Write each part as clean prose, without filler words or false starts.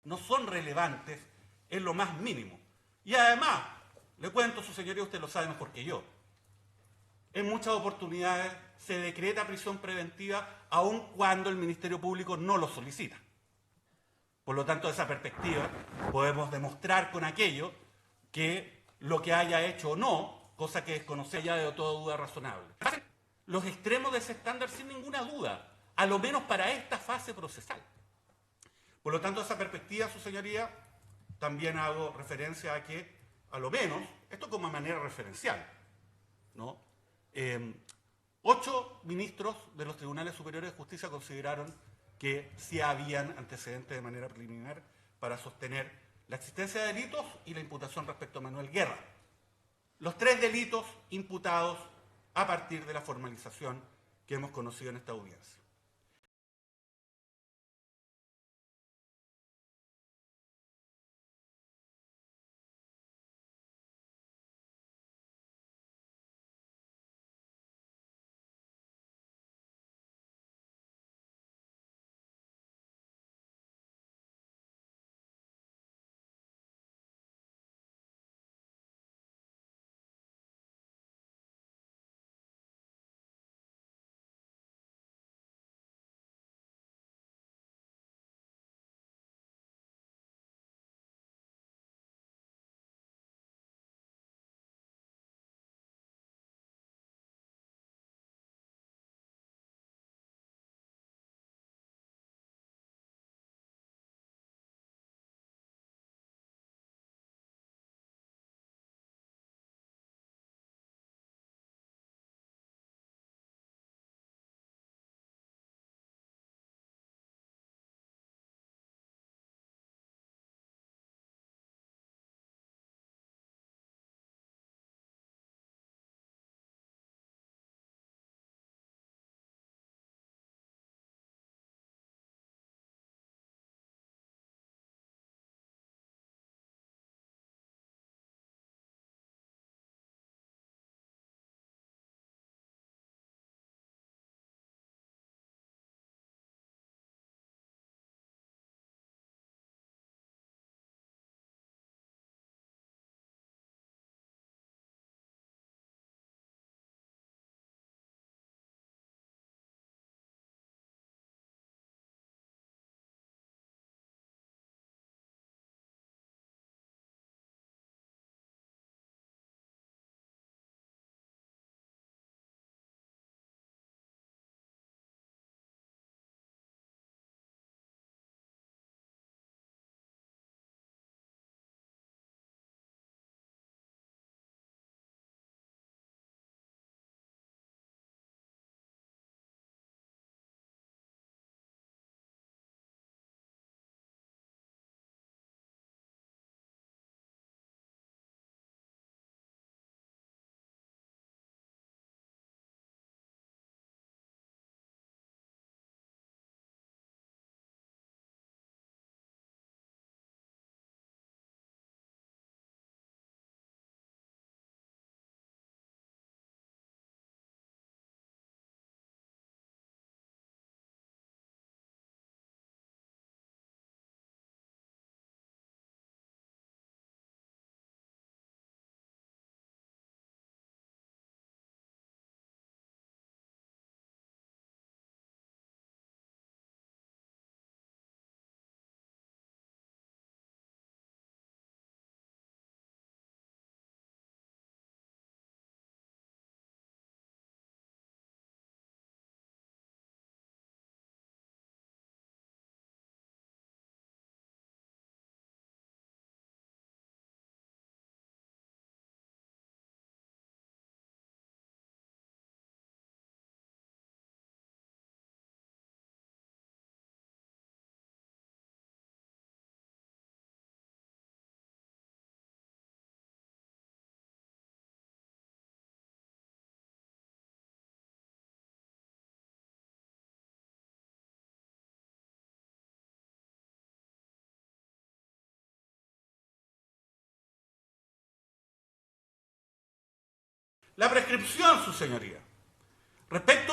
no son relevantes en lo más mínimo. Y además, le cuento, su señoría, usted lo sabe mejor que yo, en muchas oportunidades se decreta prisión preventiva aun cuando el Ministerio Público no lo solicita. Por lo tanto, de esa perspectiva, podemos demostrar con aquello que lo que haya hecho o no, cosa que desconoce ya de toda duda razonable. Los extremos de ese estándar sin ninguna duda, a lo menos para esta fase procesal. Por lo tanto, de esa perspectiva, su señoría, también hago referencia a que, a lo menos, esto como manera referencial, ¿no? 8 ministros de los Tribunales Superiores de Justicia consideraron que sí habían antecedentes de manera preliminar para sostener la existencia de delitos y la imputación respecto a Manuel Guerra. Los 3 delitos imputados a partir de la formalización que hemos conocido en esta audiencia. La prescripción, su señoría. Respecto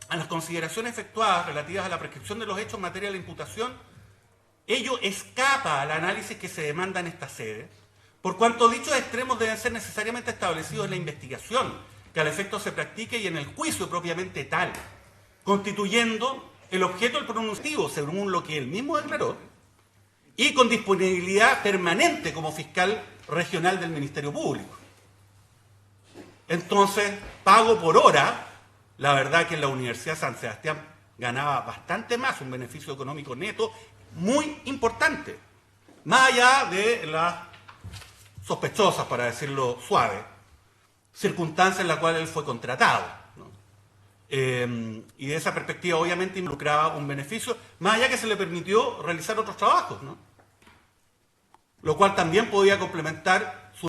a las consideraciones efectuadas relativas a la prescripción de los hechos en materia de la imputación, ello escapa al análisis que se demanda en esta sede, por cuanto dichos extremos deben ser necesariamente establecidos en la investigación que al efecto se practique y en el juicio propiamente tal, constituyendo el objeto del pronunciativo, según lo que él mismo declaró, y con disponibilidad permanente como fiscal regional del Ministerio Público. Entonces, pago por hora, la verdad que en la Universidad San Sebastián ganaba bastante más, un beneficio económico neto muy importante, más allá de las sospechosas, para decirlo suave, circunstancias en las cuales él fue contratado, ¿no? Y de esa perspectiva obviamente involucraba un beneficio, más allá que se le permitió realizar otros trabajos, ¿no? Lo cual también podía complementar su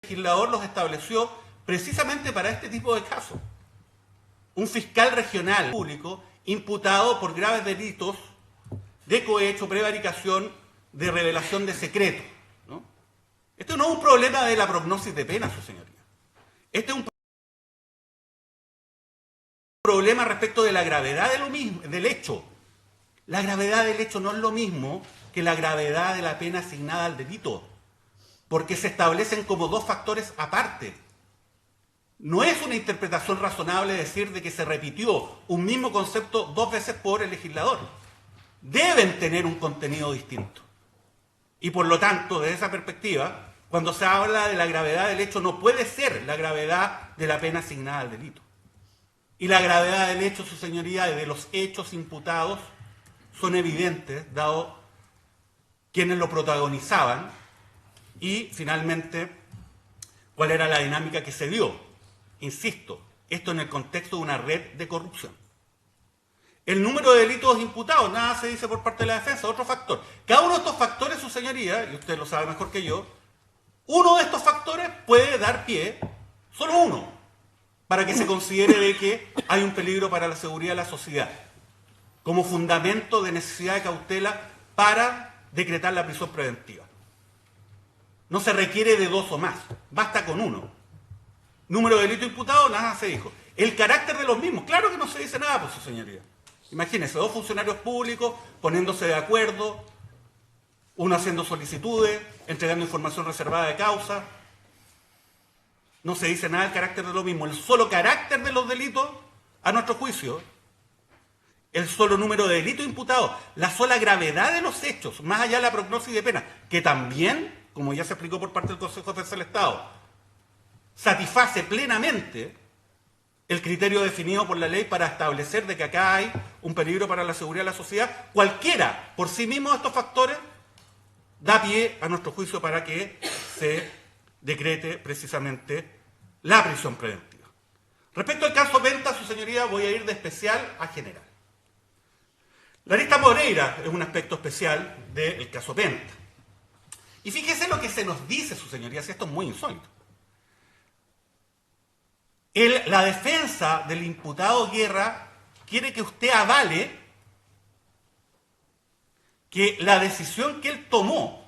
legislador los estableció precisamente para este tipo de casos. Un fiscal regional público imputado por graves delitos de cohecho, prevaricación, de revelación de secretos, ¿no? Esto no es un problema de la prognosis de pena, su señoría. Este es un problema respecto de la gravedad de lo mismo, del hecho. La gravedad del hecho no es lo mismo que la gravedad de la pena asignada al delito, porque se establecen como dos factores aparte. No es una interpretación razonable decir de que se repitió un mismo concepto dos veces por el legislador. Deben tener un contenido distinto. Y por lo tanto, desde esa perspectiva, cuando se habla de la gravedad del hecho, no puede ser la gravedad de la pena asignada al delito. Y la gravedad del hecho, su señoría, de los hechos imputados, son evidentes, dado quienes lo protagonizaban, y finalmente, cuál era la dinámica que se dio. Insisto, esto en el contexto de una red de corrupción. El número de delitos imputados, nada se dice por parte de la defensa, otro factor. Cada uno de estos factores, su señoría, y usted lo sabe mejor que yo, uno de estos factores puede dar pie, solo uno, para que se considere de que hay un peligro para la seguridad de la sociedad, como fundamento de necesidad de cautela para decretar la prisión preventiva. No se requiere de dos o más, basta con uno. Número de delitos imputados, nada se dijo. El carácter de los mismos, claro que no se dice nada, pues, su señoría. Imagínense, dos funcionarios públicos poniéndose de acuerdo, uno haciendo solicitudes, entregando información reservada de causa. No se dice nada del carácter de lo mismo. El solo carácter de los delitos, a nuestro juicio, el solo número de delitos imputados, la sola gravedad de los hechos, más allá de la prognosis de pena, que también, como ya se explicó por parte del Consejo Defensa del Estado, satisface plenamente el criterio definido por la ley para establecer de que acá hay un peligro para la seguridad de la sociedad. Cualquiera, por sí mismo, de estos factores, da pie, a nuestro juicio, para que se decrete precisamente la prisión preventiva. Respecto al caso Penta, su señoría, voy a ir de especial a general. La lista Moreira es un aspecto especial del caso Penta. Y fíjese lo que se nos dice, su señoría, si esto es muy insólito. La defensa del imputado Guerra quiere que usted avale que la decisión que él tomó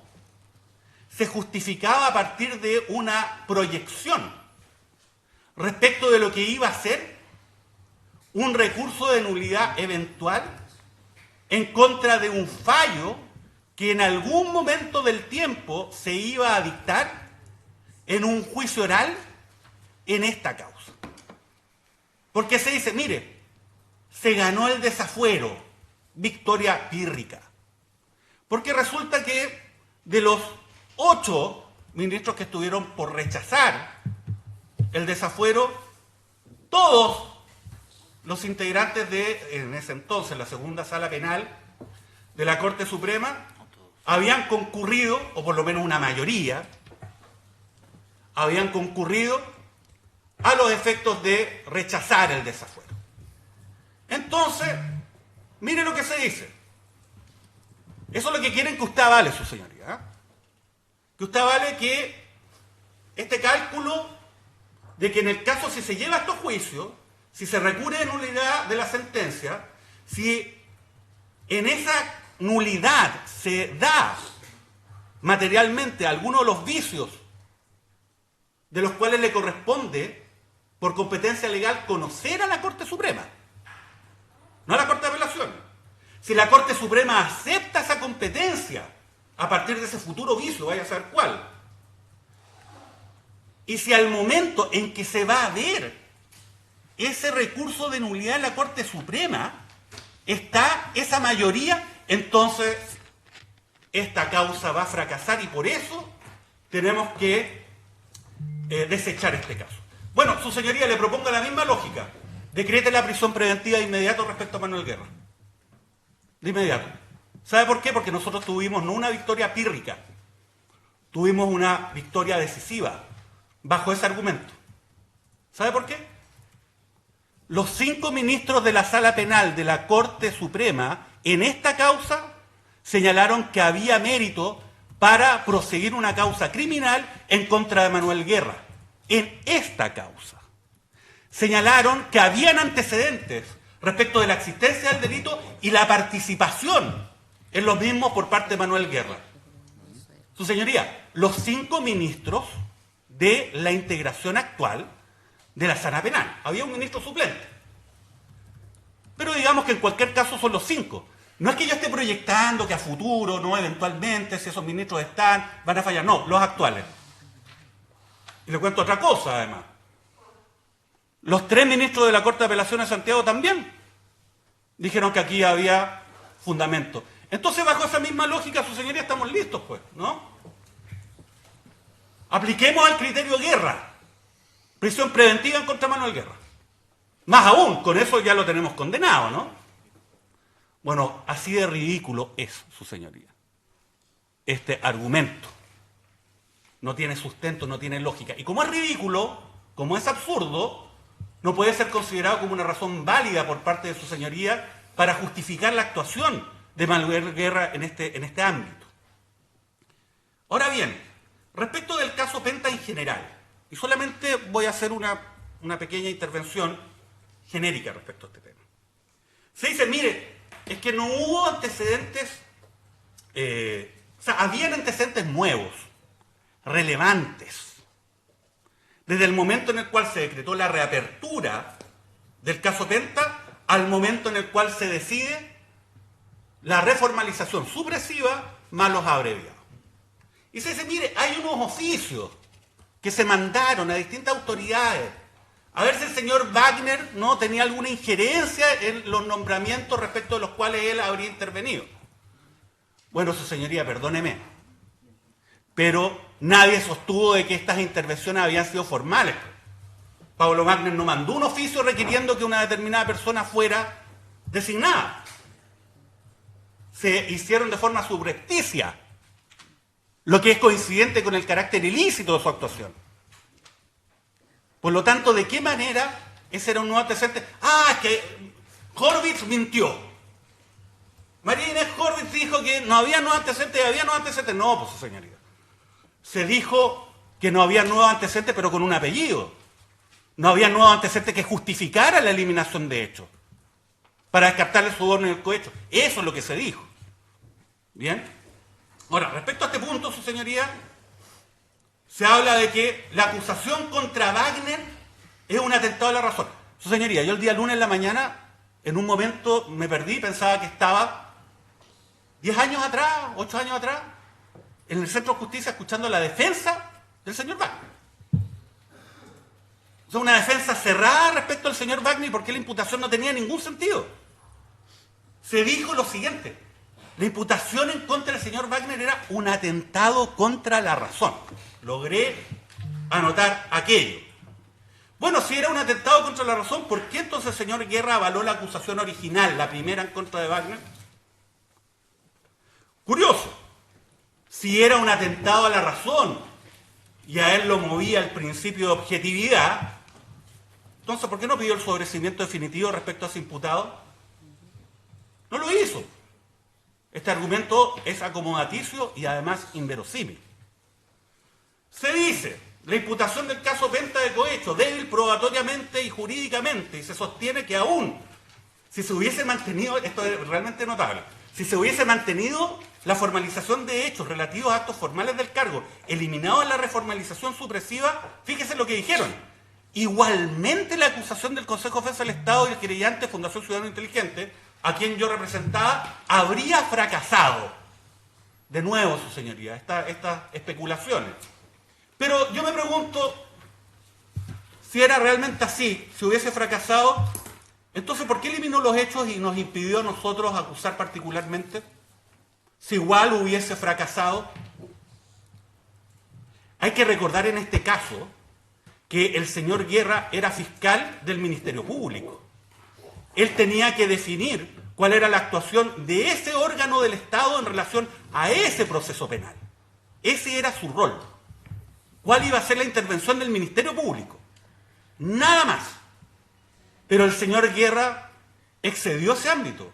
se justificaba a partir de una proyección respecto de lo que iba a ser un recurso de nulidad eventual en contra de un fallo que en algún momento del tiempo se iba a dictar en un juicio oral en esta causa. Porque se dice, mire, se ganó el desafuero, victoria pírrica. Porque resulta que de los 8 ministros que estuvieron por rechazar el desafuero, todos los integrantes de, en ese entonces, la segunda sala penal de la Corte Suprema, habían concurrido, o por lo menos una mayoría, habían concurrido a los efectos de rechazar el desafuero. Entonces, mire lo que se dice. Eso es lo que quieren que usted avale, su señoría. ¿Eh? Que usted avale que este cálculo de que en el caso, si se lleva a estos juicios, si se recurre de nulidad de la sentencia, si en esa nulidad se da materialmente alguno de los vicios de los cuales le corresponde por competencia legal conocer a la Corte Suprema, no a la Corte de Apelación. Si la Corte Suprema acepta esa competencia a partir de ese futuro vicio, vaya a saber cuál, y si al momento en que se va a ver ese recurso de nulidad en la Corte Suprema está esa mayoría, entonces esta causa va a fracasar y por eso tenemos que desechar este caso. Bueno, su señoría, le propongo la misma lógica. Decrete la prisión preventiva de inmediato respecto a Manuel Guerra. De inmediato. ¿Sabe por qué? Porque nosotros tuvimos no una victoria pírrica, tuvimos una victoria decisiva bajo ese argumento. ¿Sabe por qué? Los 5 ministros de la Sala Penal de la Corte Suprema en esta causa señalaron que había mérito para proseguir una causa criminal en contra de Manuel Guerra. En esta causa señalaron que habían antecedentes respecto de la existencia del delito y la participación en los mismos por parte de Manuel Guerra. Su señoría, los 5 ministros de la integración actual de la Sala Penal. Había un ministro suplente. Pero digamos que en cualquier caso son los 5. No es que yo esté proyectando que a futuro, no eventualmente, si esos ministros están, van a fallar. No, los actuales. Y le cuento otra cosa, además. Los 3 ministros de la Corte de Apelaciones de Santiago también dijeron que aquí había fundamento. Entonces, bajo esa misma lógica, su señoría, estamos listos, pues, ¿no? Apliquemos el criterio de Guerra. Prisión preventiva en contra de Manuel Guerra. Más aún, con eso ya lo tenemos condenado, ¿no? Bueno, así de ridículo es, su señoría. Este argumento no tiene sustento, no tiene lógica. Y como es ridículo, como es absurdo, no puede ser considerado como una razón válida por parte de su señoría para justificar la actuación de Manuel Guerra en este ámbito. Ahora bien, respecto del caso Penta en general, y solamente voy a hacer una pequeña intervención genérica respecto a este tema. Se dice, mire, es que no hubo antecedentes, o sea, habían antecedentes nuevos, relevantes, desde el momento en el cual se decretó la reapertura del caso Penta al momento en el cual se decide la reformalización supresiva más los abreviados. Y se dice, mire, hay unos oficios que se mandaron a distintas autoridades a ver si el señor Wagner no tenía alguna injerencia en los nombramientos respecto de los cuales él habría intervenido. Bueno, su señoría, perdóneme, pero nadie sostuvo de que estas intervenciones habían sido formales. Pablo Wagner no mandó un oficio requiriendo que una determinada persona fuera designada. Se hicieron de forma subrepticia, lo que es coincidente con el carácter ilícito de su actuación. Por lo tanto, ¿de qué manera ese era un nuevo antecedente? Ah, que Horvitz mintió. María Inés Horvitz dijo que no había nuevos antecedentes y había nuevos antecedentes. No, pues, señoría. Se dijo que no había nuevos antecedentes, pero con un apellido. No había nuevos antecedentes que justificaran la eliminación de hechos para descartar el soborno y el cohecho. Eso es lo que se dijo. ¿Bien? Ahora, respecto a este punto, su señoría, se habla de que la acusación contra Wagner es un atentado a la razón. Su señoría, yo el día lunes en la mañana, en un momento me perdí, pensaba que estaba 10 años atrás, 8 años atrás, en el Centro de Justicia escuchando la defensa del señor Wagner. O sea, una defensa cerrada respecto al señor Wagner porque la imputación no tenía ningún sentido. Se dijo lo siguiente: la imputación en contra del señor Wagner era un atentado contra la razón. Logré anotar aquello. Bueno, si era un atentado contra la razón, ¿por qué entonces el señor Guerra avaló la acusación original, la primera en contra de Wagner? Curioso. Si era un atentado a la razón y a él lo movía el principio de objetividad, entonces ¿por qué no pidió el sobreseimiento definitivo respecto a ese imputado? No lo hizo. Este argumento es acomodaticio y además inverosímil. Se dice: la imputación del caso Penta de cohecho, débil probatoriamente y jurídicamente, y se sostiene que aún si se hubiese mantenido, esto es realmente notable, si se hubiese mantenido la formalización de hechos relativos a actos formales del cargo, eliminado en la reformalización supresiva, fíjese lo que dijeron: igualmente la acusación del Consejo de Defensa del Estado y el querellante Fundación Ciudadano Inteligente, a quien yo representaba, habría fracasado. De nuevo, su señoría, estas especulaciones. Pero yo me pregunto, si era realmente así, si hubiese fracasado, entonces ¿por qué eliminó los hechos y nos impidió a nosotros acusar particularmente? Si igual hubiese fracasado. Hay que recordar en este caso que el señor Guerra era fiscal del Ministerio Público. Él tenía que definir cuál era la actuación de ese órgano del Estado en relación a ese proceso penal. Ese era su rol. ¿Cuál iba a ser la intervención del Ministerio Público? Nada más. Pero el señor Guerra excedió ese ámbito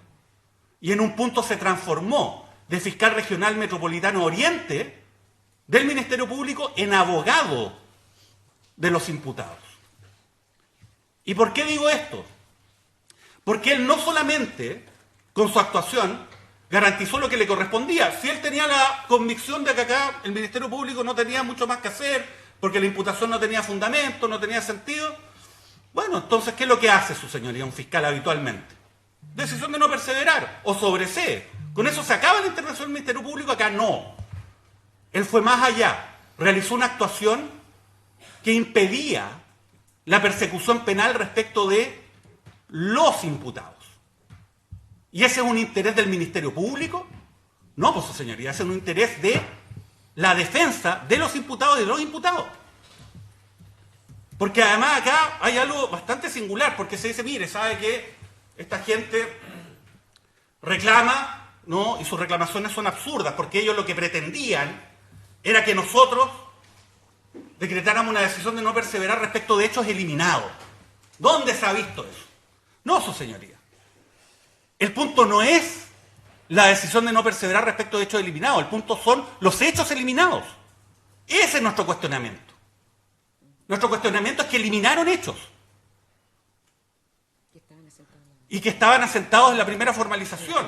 y en un punto se transformó de fiscal regional metropolitano Oriente del Ministerio Público en abogado de los imputados. ¿Y por qué digo esto? Porque él no solamente con su actuación garantizó lo que le correspondía. Si él tenía la convicción de que acá el Ministerio Público no tenía mucho más que hacer, porque la imputación no tenía fundamento, no tenía sentido, bueno, entonces, ¿qué es lo que hace su señoría, un fiscal habitualmente? Decisión de no perseverar o sobresee. ¿Con eso se acaba la intervención del Ministerio Público? Acá no. Él fue más allá. Realizó una actuación que impedía la persecución penal respecto de los imputados. ¿Y ese es un interés del Ministerio Público? No, pues su señoría, ese es un interés de la defensa de los imputados y de los imputados. Porque además acá hay algo bastante singular, porque se dice, mire, sabe que esta gente reclama, ¿no? Y sus reclamaciones son absurdas, porque ellos lo que pretendían era que nosotros decretáramos una decisión de no perseverar respecto de hechos eliminados. ¿Dónde se ha visto eso? No, su señoría. El punto no es la decisión de no perseverar respecto de hechos eliminados, el punto son los hechos eliminados. Ese es nuestro cuestionamiento. Nuestro cuestionamiento es que eliminaron hechos y que estaban asentados en la primera formalización.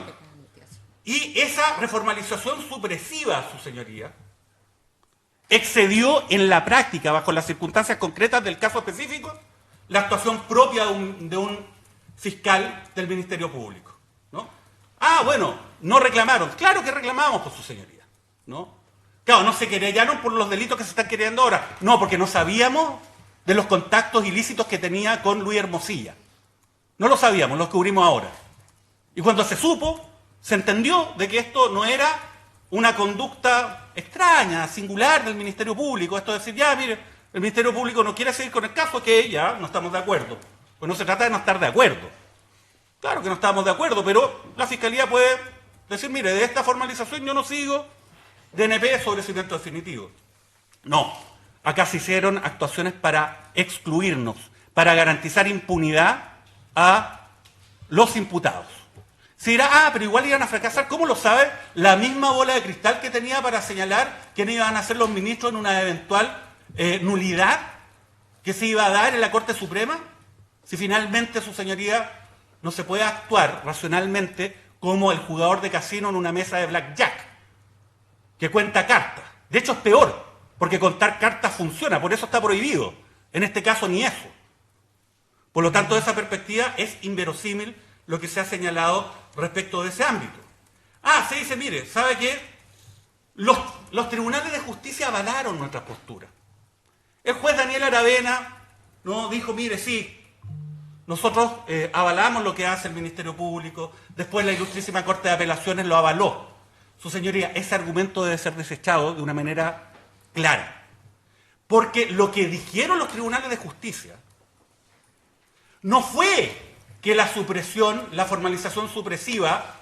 Y esa reformalización supresiva, su señoría, excedió en la práctica, bajo las circunstancias concretas del caso específico, la actuación propia de un fiscal del Ministerio Público, ¿no? Ah, bueno, no reclamaron. Claro que reclamamos, por su señoría, ¿no? Claro, no se querellaron por los delitos que se están querellando ahora. No, porque no sabíamos de los contactos ilícitos que tenía con Luis Hermosilla. No lo sabíamos, lo descubrimos ahora. Y cuando se supo, se entendió de que esto no era una conducta extraña, singular del Ministerio Público. Esto es decir, ya, mire, el Ministerio Público no quiere seguir con el caso, que ya no estamos de acuerdo. Pues no se trata de no estar de acuerdo. Claro que no estamos de acuerdo, pero la Fiscalía puede decir, mire, de esta formalización yo no sigo, DNP sobreseimiento definitivo. No, acá se hicieron actuaciones para excluirnos, para garantizar impunidad a los imputados. Se dirá, pero igual iban a fracasar. ¿Cómo lo sabe? La misma bola de cristal que tenía para señalar quiénes iban a ser los ministros en una eventual nulidad que se iba a dar en la Corte Suprema. Si finalmente, su señoría, no se puede actuar racionalmente como el jugador de casino en una mesa de blackjack, que cuenta cartas. De hecho, es peor, porque contar cartas funciona, por eso está prohibido. En este caso, ni eso. Por lo tanto, desde esa perspectiva es inverosímil lo que se ha señalado respecto de ese ámbito. Se dice, mire, ¿sabe qué? Los tribunales de justicia avalaron nuestra postura. El juez Daniel Aravena nos dijo, mire, sí, nosotros avalamos lo que hace el Ministerio Público, después la Ilustrísima Corte de Apelaciones lo avaló. Su señoría, ese argumento debe ser desechado de una manera clara. Porque lo que dijeron los tribunales de justicia no fue que la supresión, la formalización supresiva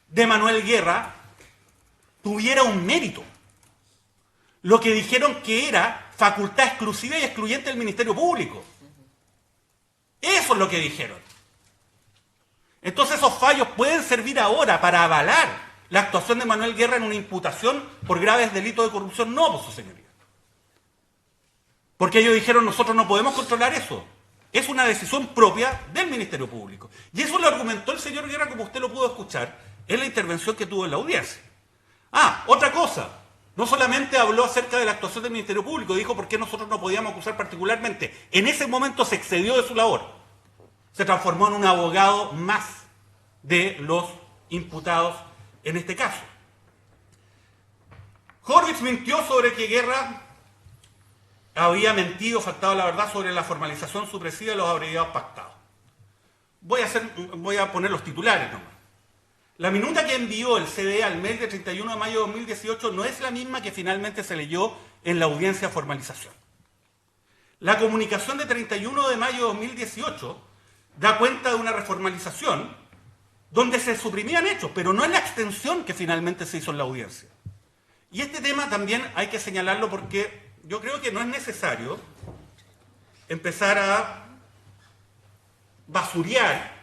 de Manuel Guerra tuviera un mérito. Lo que dijeron que era facultad exclusiva y excluyente del Ministerio Público. Eso es lo que dijeron. Entonces esos fallos pueden servir ahora para avalar la actuación de Manuel Guerra en una imputación por graves delitos de corrupción. No, por su señoría. Porque ellos dijeron, nosotros no podemos controlar eso. Es una decisión propia del Ministerio Público. Y eso lo argumentó el señor Guerra, como usted lo pudo escuchar en la intervención que tuvo en la audiencia. Otra cosa. No solamente habló acerca de la actuación del Ministerio Público, dijo por qué nosotros no podíamos acusar particularmente. En ese momento se excedió de su labor. Se transformó en un abogado más de los imputados en este caso. Horvitz mintió sobre que Guerra había mentido, faltado la verdad sobre la formalización supresiva de los abreviados pactados. Voy a poner los titulares nomás. La minuta que envió el CDE al mail de 31 de mayo de 2018 no es la misma que finalmente se leyó en la audiencia de formalización. La comunicación de 31 de mayo de 2018 da cuenta de una reformalización donde se suprimían hechos, pero no en la extensión que finalmente se hizo en la audiencia. Y este tema también hay que señalarlo porque yo creo que no es necesario empezar a basurear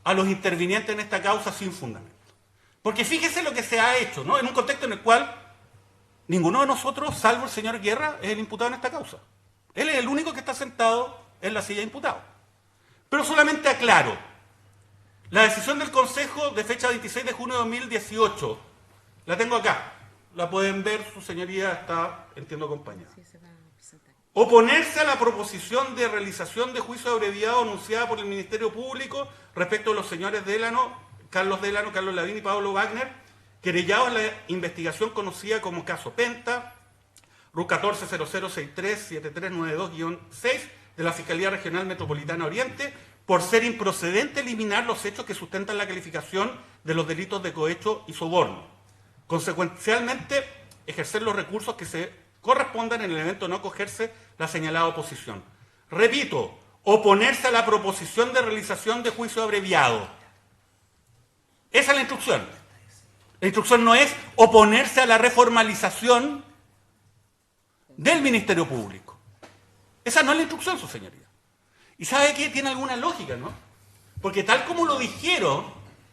a los intervinientes en esta causa sin fundamento. Porque fíjese lo que se ha hecho, ¿no? En un contexto en el cual ninguno de nosotros, salvo el señor Guerra, es el imputado en esta causa. Él es el único que está sentado en la silla de imputado. Pero solamente aclaro, la decisión del Consejo de fecha 26 de junio de 2018, la tengo acá, la pueden ver, su señoría está, entiendo, acompañada. Sí, se va a presentar. Oponerse a la proposición de realización de juicio abreviado anunciada por el Ministerio Público respecto a los señores Carlos Delano, Carlos Lavín y Pablo Wagner, querellados en la investigación conocida como caso Penta, RU 1400637392-6 de la Fiscalía Regional Metropolitana Oriente, por ser improcedente eliminar los hechos que sustentan la calificación de los delitos de cohecho y soborno. Consecuencialmente, ejercer los recursos que se correspondan en el evento de no acogerse la señalada oposición. Repito, oponerse a la proposición de realización de juicio abreviado. Esa es la instrucción. La instrucción no es oponerse a la reformalización del Ministerio Público. Esa no es la instrucción, su señoría. Y sabe que tiene alguna lógica, ¿no? Porque tal como lo dijeron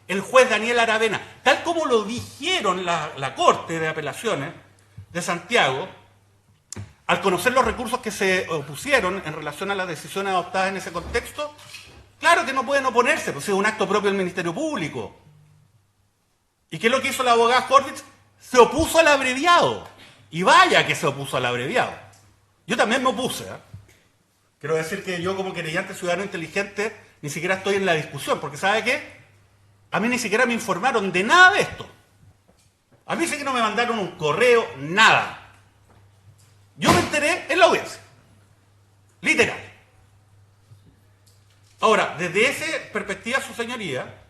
el juez Daniel Aravena, tal como lo dijeron la Corte de Apelaciones de Santiago, al conocer los recursos que se opusieron en relación a las decisiones adoptadas en ese contexto, claro que no pueden oponerse, pues es un acto propio del Ministerio Público. ¿Y qué es lo que hizo la abogada Horvitz? Se opuso al abreviado. Y vaya que se opuso al abreviado. Yo también me opuse, ¿eh? Quiero decir que yo como querellante ciudadano inteligente ni siquiera estoy en la discusión, porque ¿sabe qué? A mí ni siquiera me informaron de nada de esto. A mí sí que no me mandaron un correo, nada. Yo me enteré en la audiencia. Literal. Ahora, desde esa perspectiva, su señoría,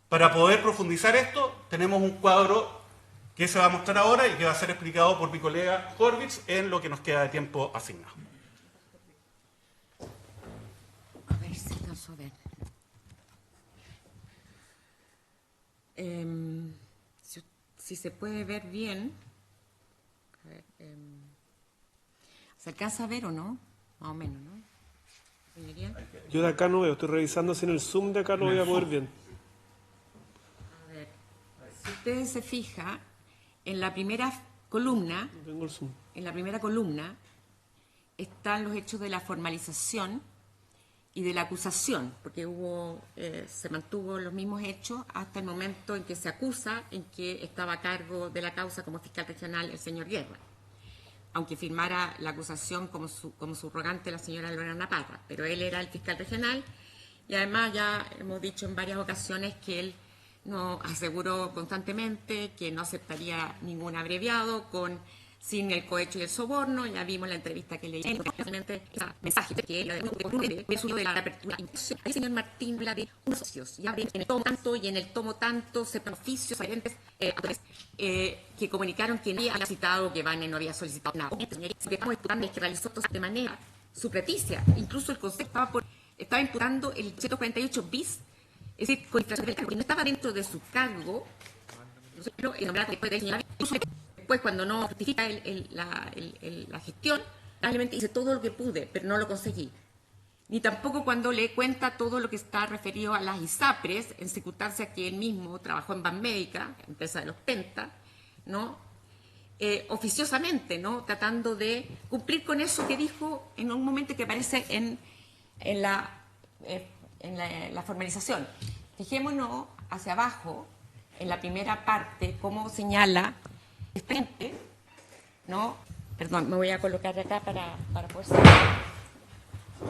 para poder profundizar esto, tenemos un cuadro que se va a mostrar ahora y que va a ser explicado por mi colega Horvitz en lo que nos queda de tiempo asignado. A ver si alcanzo a ver. Si se puede ver bien. A ver, ¿se alcanza a ver o no? Más o menos, ¿no? ¿Señoría? Yo de acá no veo, estoy revisando si en el Zoom de acá lo voy a poder bien. A ver, si ustedes se fijan, en la primera columna, Tengo el Zoom. en la primera columna están los hechos de la formalización y de la acusación, porque se mantuvo los mismos hechos hasta el momento en que se acusa, en que estaba a cargo de la causa como fiscal regional el señor Guerra. aunque firmara la acusación como subrogante la señora Lorena Parra, pero él era el fiscal regional y además ya hemos dicho en varias ocasiones que él nos aseguró constantemente que no aceptaría ningún abreviado sin el cohecho y el soborno. Ya vimos la entrevista que leí, realmente ese mensaje que él de la apertura. El señor Martín habla de unos socios, ya en el tomo tanto y en el tomo tanto se oficios diferentes que comunicaron que no había citado, que Vane no había solicitado nada. Lo que estamos disputando es que realizó todo de manera subrepticia. Incluso el Consejo estaba imputando el 148 bis, es decir, con infracción del cargo, que no estaba dentro de su cargo, después cuando no justifica la gestión, realmente hice todo lo que pude, pero no lo conseguí. Ni tampoco cuando le cuenta todo lo que está referido a las ISAPRES, en circunstancias que él mismo trabajó en Banmédica, empresa de los Penta, ¿no? Oficiosamente, ¿no? Tratando de cumplir con eso que dijo en un momento que aparece en la formalización. Fijémonos hacia abajo, en la primera parte, cómo señala frente, ¿no? Perdón, me voy a colocar acá para poder saber.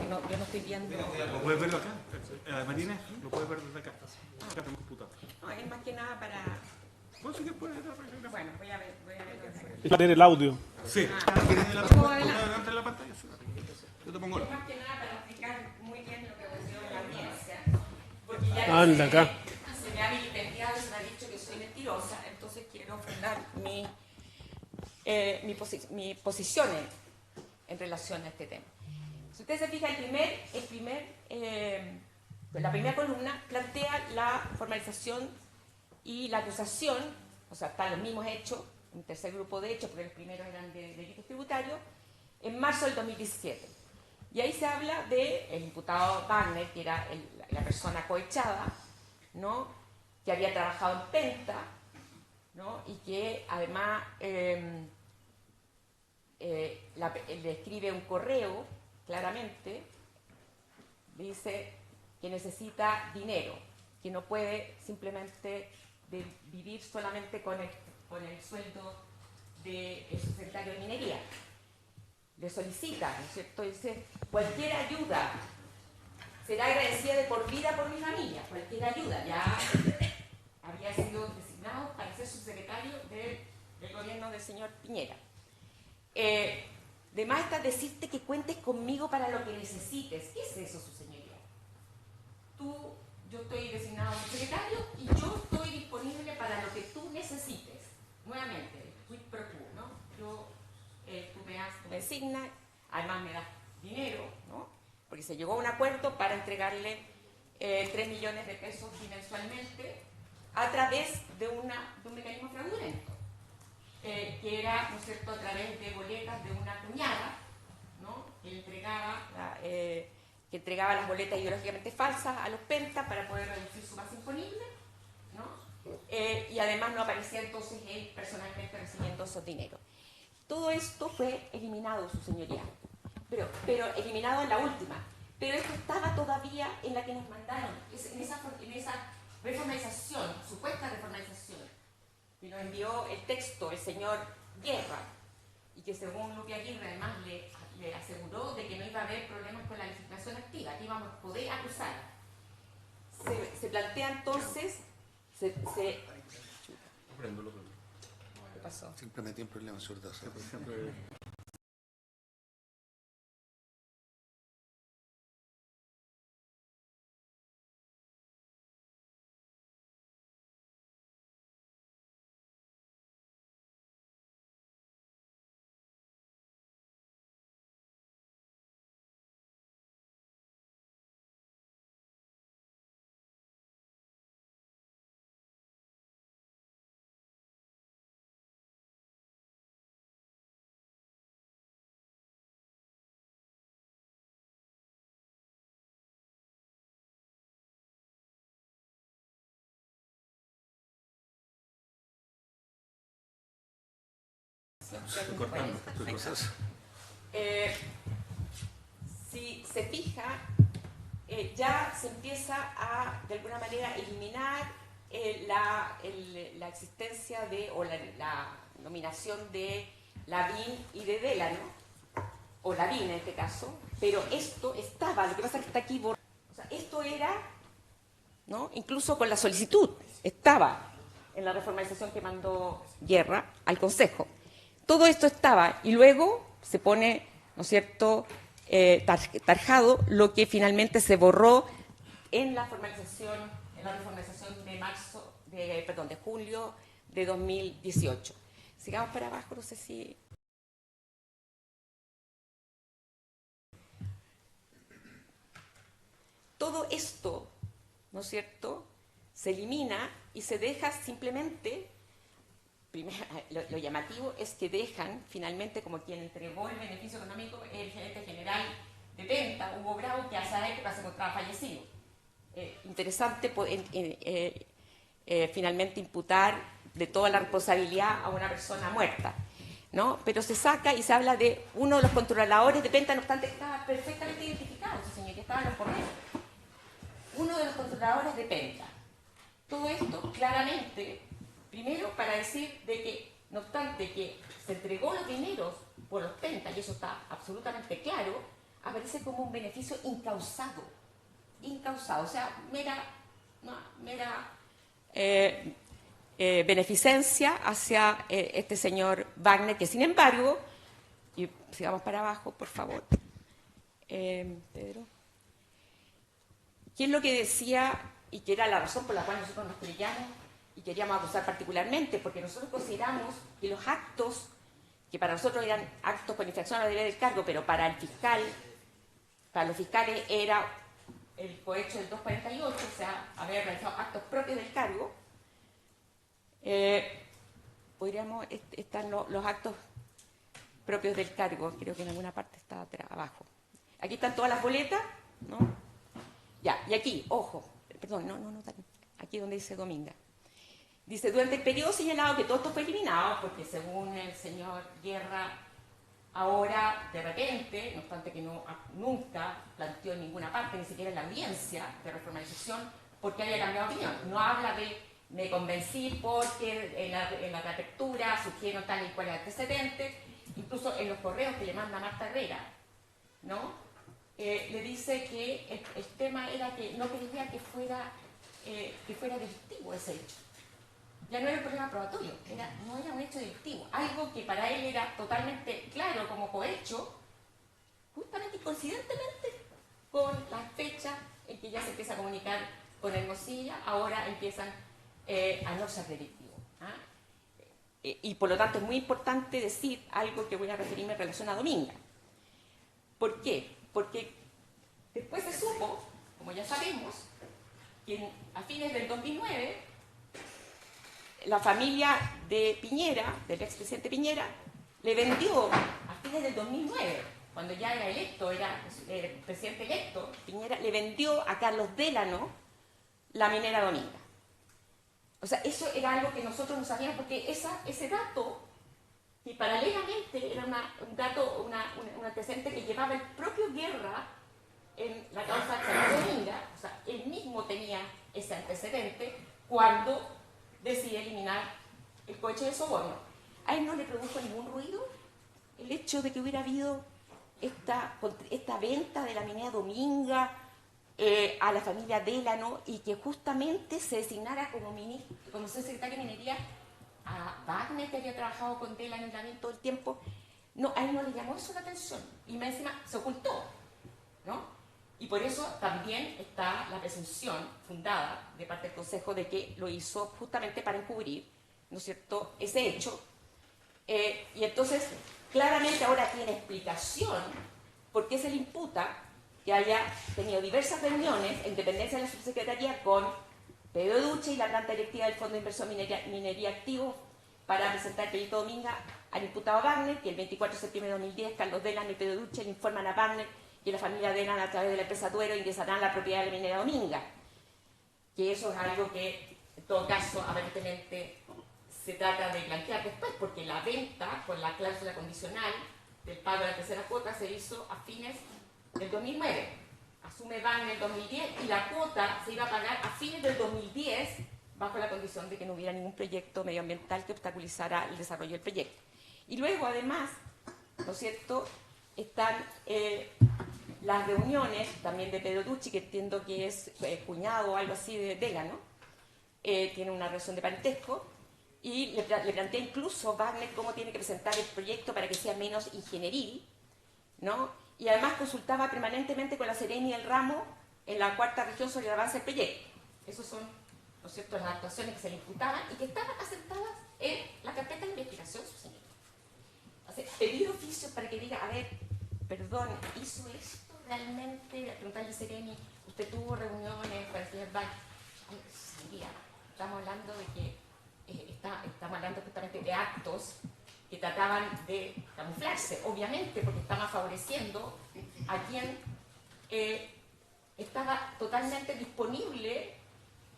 No, yo no estoy viendo. ¿Lo puedes ver acá? Marina, lo puedes ver desde acá. Acá tengo computador. No, es más que nada para. Bueno, sí que puedes. Bueno, voy a ver. Es para tener el audio. Sí. ¿Tienes la delante de la pantalla? Sí. Yo te pongo. Es más que nada para explicar muy bien lo que ocurrió en la audiencia. Porque ya Anda acá. se me ha vilipendiado, se me ha dicho que soy mentirosa, entonces quiero fundar mi posición en relación a este tema. Si usted se fija, la primera columna plantea la formalización y la acusación, o sea, están los mismos hechos, un tercer grupo de hechos, porque los primeros eran de delitos tributarios, en marzo del 2017. Y ahí se habla del imputado Wagner, que era la persona cohechada, ¿no? Que había trabajado en Penta, ¿no? Y que además le escribe un correo, claramente, dice que necesita dinero, que no puede simplemente vivir solamente con el sueldo del subsecretario de Minería. Le solicita, ¿no es cierto? Dice, cualquier ayuda será agradecida de por vida por mi familia, cualquier ayuda. Ya había sido designado para ser subsecretario del gobierno del señor Piñera. De más está decirte que cuentes conmigo para lo que necesites. ¿Qué es eso, su señoría? Yo estoy designado subsecretario y yo estoy disponible para lo que tú necesites. Nuevamente, quid pro quo, ¿no? Tú me designas, además me das dinero, ¿no? Porque se llegó a un acuerdo para entregarle 3 millones de pesos mensualmente a través de un mecanismo fraudulento, que era, ¿no es cierto?, a través de boletas de una cuñada, ¿no? Que entregaba las boletas ideológicamente falsas a los Penta para poder reducir su base imponible, ¿no? Y además no aparecía entonces él personalmente recibiendo esos dineros. Todo esto fue eliminado, su señoría, pero eliminado en la última. Pero esto estaba todavía en la que nos mandaron, en esa reformalización, supuesta reformalización, que nos envió el texto el señor Guerra, y que según Lupi Aguirre además le aseguró de que no iba a haber problemas con la legislación activa, que íbamos a poder acusar. Se plantea entonces, ¿qué pasó? Siempre metí en problemas, señor Daza. Si se fija, ya se empieza a, de alguna manera, eliminar la existencia o la nominación de Lavín y de Delano, o Lavín en este caso, pero esto estaba, lo que pasa es que está aquí borrado. O sea, esto era, ¿no? Incluso con la solicitud, estaba en la reformalización que mandó Guerra al Consejo. Todo esto estaba, y luego se pone, ¿no es cierto?, tarjado lo que finalmente se borró en la reformalización de julio de 2018. Sigamos para abajo, no sé si... Todo esto, ¿no es cierto?, se elimina y se deja simplemente, primero, lo llamativo es que dejan finalmente como quien entregó el beneficio económico el gerente general de Penta, Hugo Bravo, que a esa época se encontraba fallecido. Interesante finalmente imputar de toda la responsabilidad a una persona muerta, ¿no? Pero se saca y se habla de uno de los controladores de Penta, no obstante estaba perfectamente identificado, ese señor, que estaba en los correos. Uno de los controladores de Penta. Todo esto claramente, primero para decir de que, no obstante que se entregó los dineros por los Penta, y eso está absolutamente claro, aparece como un beneficio incausado, o sea, mera beneficencia hacia este señor Wagner, que sin embargo, y sigamos para abajo, por favor, Pedro, ¿qué es lo que decía y que era la razón por la cual nosotros nos creíamos y queríamos acusar particularmente? Porque nosotros consideramos que los actos, que para nosotros eran actos con infracción a la ley del cargo, pero para el fiscal, para los fiscales era el cohecho del 248, o sea, haber realizado actos propios del cargo. Podríamos, están los actos propios del cargo, creo que en alguna parte está abajo. Aquí están todas las boletas, ¿no? Ya, y aquí, ojo, perdón, no, aquí donde dice Dominga. Dice, durante el periodo señalado que todo esto fue eliminado, porque según el señor Guerra, ahora, de repente, no obstante que nunca planteó en ninguna parte, ni siquiera en la audiencia de reformalización, porque había cambiado de opinión. No habla de me convencí porque en la reapertura surgieron tal y cual antecedentes, incluso en los correos que le manda Marta Herrera, ¿no? Le dice que el tema era que no quería que fuera delictivo ese hecho. Ya no era un problema probatorio, no era un hecho delictivo. Algo que para él era totalmente claro como cohecho, justamente y coincidentemente con la fecha en que ya se empieza a comunicar con Hermosilla, ahora empiezan a no ser delictivo. ¿Ah? Y por lo tanto es muy importante decir algo que voy a referirme en relación a Dominga. ¿Por qué? Porque después se supo, como ya sabemos, que a fines del 2009 la familia de Piñera, del expresidente Piñera, le vendió a fines del 2009, cuando ya era electo, era presidente electo, Piñera le vendió a Carlos Delano la minera Dominga. O sea, eso era algo que nosotros no sabíamos, porque ese dato, que paralelamente era un dato, un antecedente que llevaba el propio Guerra en la causa de Carlos Dominga, o sea, él mismo tenía ese antecedente cuando decide eliminar el cohecho de soborno. A él no le produjo ningún ruido el hecho de que hubiera habido esta venta de la minera Dominga a la familia Delano y que justamente se designara como secretario de minería a Wagner, que había trabajado con Delano también todo el tiempo. No, a él no le llamó eso la atención y más encima se ocultó, ¿no? Y por eso también está la presunción fundada de parte del Consejo de que lo hizo justamente para encubrir, ¿no es cierto?, ese hecho. Y entonces, claramente ahora tiene explicación por qué se le imputa que haya tenido diversas reuniones en dependencia de la subsecretaría con Pedro Duche y la planta directiva del Fondo de Inversión Minería Activo para presentar el proyecto Dominga al imputado Wagner, que el 24 de septiembre de 2010 Carlos Delano y Pedro Duche le informan a Wagner que la familia Delano a través de la empresa Duero ingresarán la propiedad de la minera Dominga. Que eso es algo que, en todo caso, aparentemente se trata de blanquear después, porque la venta con la cláusula condicional del pago de la tercera cuota se hizo a fines del 2009. Asume Wagner en el 2010 y la cuota se iba a pagar a fines del 2010 bajo la condición de que no hubiera ningún proyecto medioambiental que obstaculizara el desarrollo del proyecto. Y luego, además, ¿no es cierto?, están las reuniones también de Pedro Ducci, que entiendo que es cuñado o algo así de Vela, ¿no? Tiene una relación de parentesco, y le plantea incluso Wagner cómo tiene que presentar el proyecto para que sea menos ingenieril, ¿no? Y además consultaba permanentemente con la Sereni y el Ramo en la cuarta región sobre el avance del proyecto. Esas son, ¿no es cierto?, las actuaciones que se le imputaban y que estaban asentadas en la carpeta de investigación, su señor. Pedir oficio para que diga, a ver, perdón, ¿hizo esto realmente? Preguntarle a Sereni, ¿usted tuvo reuniones para el señor Wagner? Señoría, estamos hablando de que estamos hablando justamente de actos que trataban de camuflarse, obviamente, porque estaban favoreciendo a quien estaba totalmente disponible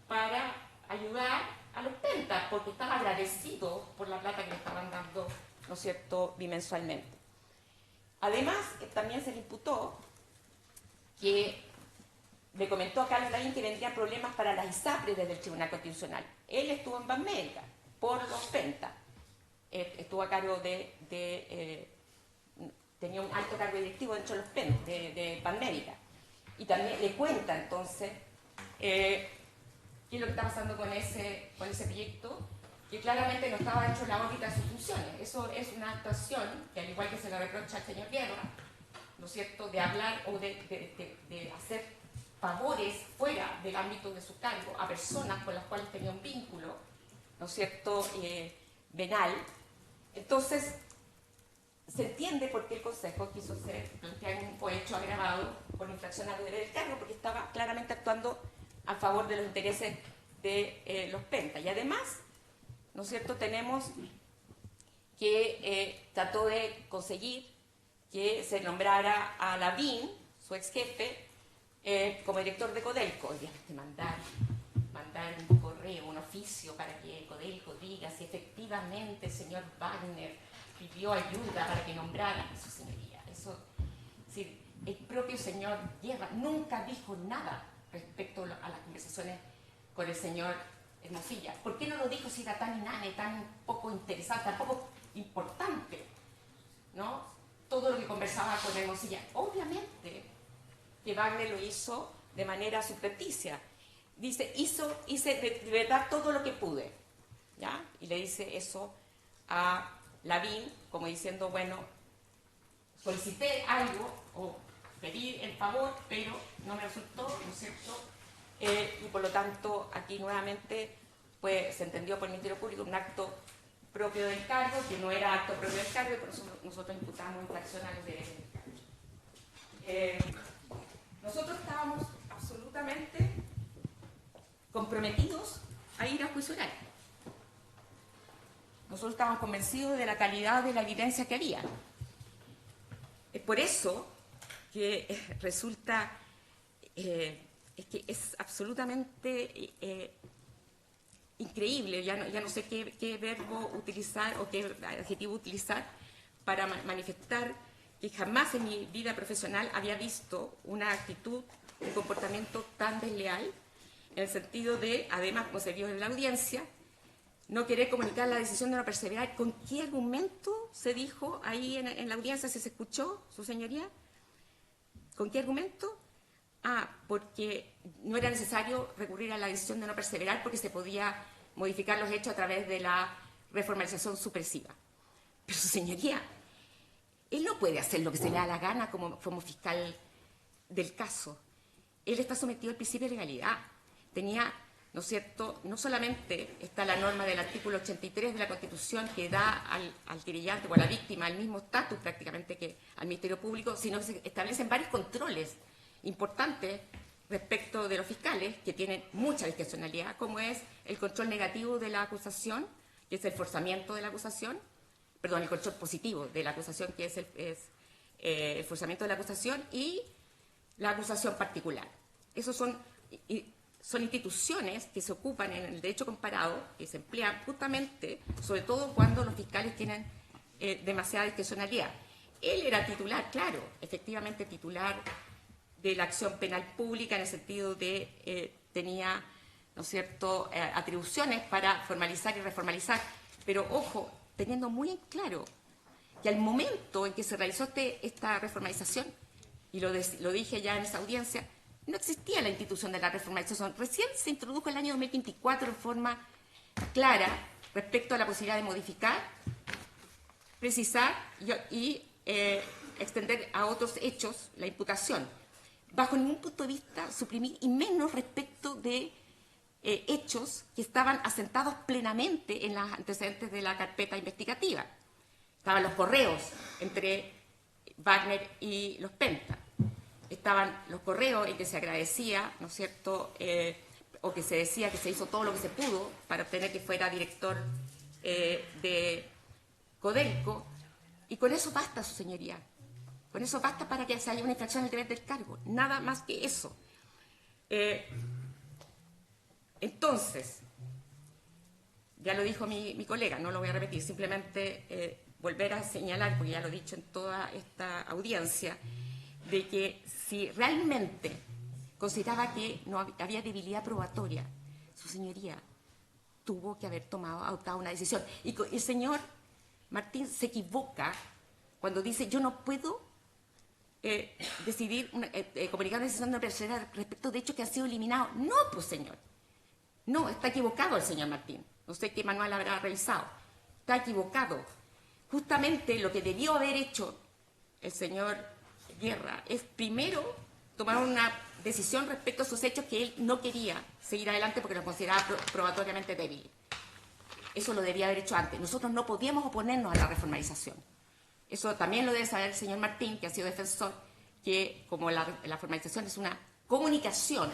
para ayudar a los pentas, porque estaba agradecido por la plata que le estaban dando, ¿no es cierto?, bimensualmente. Además, también se le imputó que le comentó a Carlos Lavín que vendrían problemas para las ISAPRES desde el Tribunal Constitucional. Él estuvo en Banmédica por los pentas. Estuvo a cargo tenía un alto cargo directivo dentro de los pentas, de Banmédica. Y también le cuenta entonces qué es lo que está pasando con ese proyecto, que claramente no estaba dentro de la órbita de sus funciones. Eso es una actuación que, al igual que se le reprocha al señor Guerra, ¿no es cierto?, de hablar o de hacer favores fuera del ámbito de su cargo a personas con las cuales tenía un vínculo, ¿no es cierto?, venal. Entonces, se entiende por qué el Consejo quiso plantear un hecho agravado por infracción al deber del cargo, porque estaba claramente actuando a favor de los intereses de los pentas. Y además, ¿no es cierto?, tenemos que trató de conseguir que se nombrara a Lavín, su ex jefe, como director de Codelco. Obviamente mandar un correo, un oficio para que Codelco diga si efectivamente el señor Wagner pidió ayuda para que nombrara a su señoría. Eso, sí, el propio señor Guerra nunca dijo nada respecto a las conversaciones con el señor Hermosilla. ¿Por qué no lo dijo si era tan inane, tan poco interesante, tan poco importante, ¿no?, todo lo que conversaba con Hermosilla? Obviamente que Wagner lo hizo de manera subrepticia. Dice, hice de verdad todo lo que pude, ¿ya? Y le dice eso a Lavín, como diciendo, bueno, solicité algo o pedí el favor, pero no me resultó, ¿no es cierto? Y por lo tanto, aquí nuevamente pues, se entendió por el Ministerio Público un acto propio del cargo, que no era acto propio del cargo, y por eso nosotros imputamos infracción a los derechos del cargo. Nosotros estábamos absolutamente comprometidos a ir a juicio oral. Nosotros estábamos convencidos de la calidad de la evidencia que había. Es por eso que resulta, es que es absolutamente increíble, ya no sé qué verbo utilizar o qué adjetivo utilizar para manifestar que jamás en mi vida profesional había visto una actitud, un comportamiento tan desleal, en el sentido de, además, como se vio en la audiencia, no querer comunicar la decisión de no perseverar. ¿Con qué argumento se dijo ahí en la audiencia, si se escuchó, su señoría? ¿Con qué argumento? Porque no era necesario recurrir a la decisión de no perseverar porque se podía modificar los hechos a través de la reformalización supresiva. Pero, su señoría, él no puede hacer lo que se le da la gana como fiscal del caso. Él está sometido al principio de legalidad. Tenía, ¿no es cierto?, no solamente está la norma del artículo 83 de la Constitución que da al querellante o a la víctima el mismo estatus prácticamente que al Ministerio Público, sino que se establecen varios controles importantes respecto de los fiscales, que tienen mucha discrecionalidad, como es el control negativo de la acusación, que es el forzamiento de la acusación, perdón, el control positivo de la acusación, que es el forzamiento de la acusación, y la acusación particular. Esos son instituciones que se ocupan en el derecho comparado, que se emplean justamente, sobre todo cuando los fiscales tienen demasiada discrecionalidad. Él era titular, claro, efectivamente titular de la acción penal pública, en el sentido de tenía, ¿no es cierto?, atribuciones para formalizar y reformalizar, pero ojo, teniendo muy en claro que al momento en que se realizó esta reformalización, y lo dije ya en esa audiencia, no existía la institución de la reformalización. Recién se introdujo el año 2024 en forma clara respecto a la posibilidad de modificar, precisar y extender a otros hechos la imputación. Bajo ningún punto de vista suprimir, y menos respecto de hechos que estaban asentados plenamente en los antecedentes de la carpeta investigativa. Estaban los correos entre Wagner y los Penta. Estaban los correos en que se agradecía, ¿no es cierto?, o que se decía que se hizo todo lo que se pudo para obtener que fuera director de Codelco, y con eso basta, su señoría. Con eso basta para que se haya una infracción del deber del cargo. Nada más que eso. Entonces, ya lo dijo mi colega, no lo voy a repetir, simplemente volver a señalar, porque ya lo he dicho en toda esta audiencia, de que si realmente consideraba que no había debilidad probatoria, su señoría tuvo que haber adoptado una decisión. Y el señor Martín se equivoca cuando dice: yo no puedo decidir, comunicar una decisión de tercera respecto de hechos que han sido eliminados. No, pues señor. No, está equivocado el señor Martín. No sé qué manual habrá revisado. Está equivocado. Justamente lo que debió haber hecho el señor Guerra es primero tomar una decisión respecto a sus hechos que él no quería seguir adelante porque los consideraba probatoriamente débiles. Eso lo debía haber hecho antes. Nosotros no podíamos oponernos a la reformalización. Eso también lo debe saber el señor Martín, que ha sido defensor, que como la formalización es una comunicación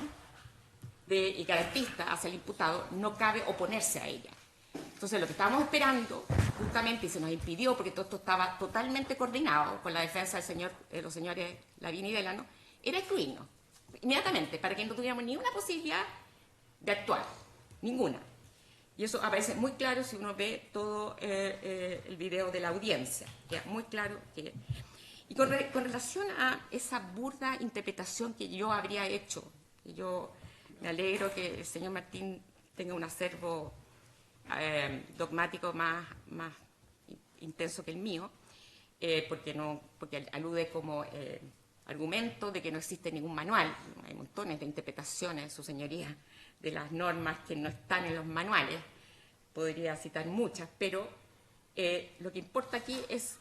y garantista hacia el imputado, no cabe oponerse a ella. Entonces, lo que estábamos esperando, justamente, y se nos impidió, porque todo esto estaba totalmente coordinado con la defensa de los señores Lavín y Delano, era excluirnos inmediatamente, para que no tuviéramos ni una posibilidad de actuar, ninguna. Y eso aparece muy claro si uno ve todo el video de la audiencia, queda muy claro que... Y con relación a esa burda interpretación que yo habría hecho, y yo me alegro que el señor Martín tenga un acervo dogmático más intenso que el mío, porque alude como argumento de que no existe ningún manual. Hay montones de interpretaciones, su señoría, de las normas que no están en los manuales. Podría citar muchas, pero lo que importa aquí es